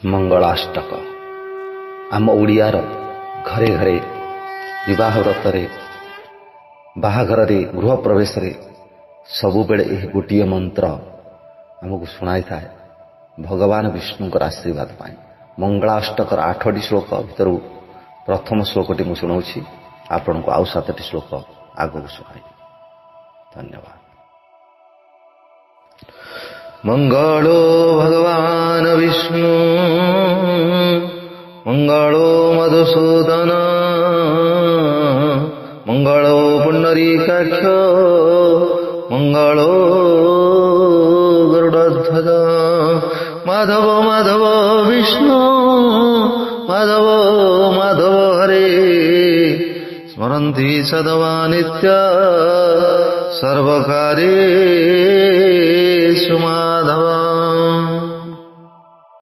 मंगलाष्टक आम ओडियार घरे घरे विवाह व्रतरे बाहाघर गृह प्रवेश सबुबले यह गोटे मंत्र आमको शुणाई था भगवान विष्णुकर आशीर्वाद पाई। मंगलाष्टकर 8टी श्लोक भर प्रथम श्लोकटी मुझे शुणाऊँ आपण को आउ 7टी श्लोक आगू शुणाई। धन्यवाद। मंगलो भगवान विष्णु मंगलो मधुसूदन मंगलो पुंडरीकाक्ष मंगलो गरुड़ध्वज। माधव माधव विष्णु माधव माधव हरे स्मरन्ति सदवा नित्य सर्वकार्येषु माधव।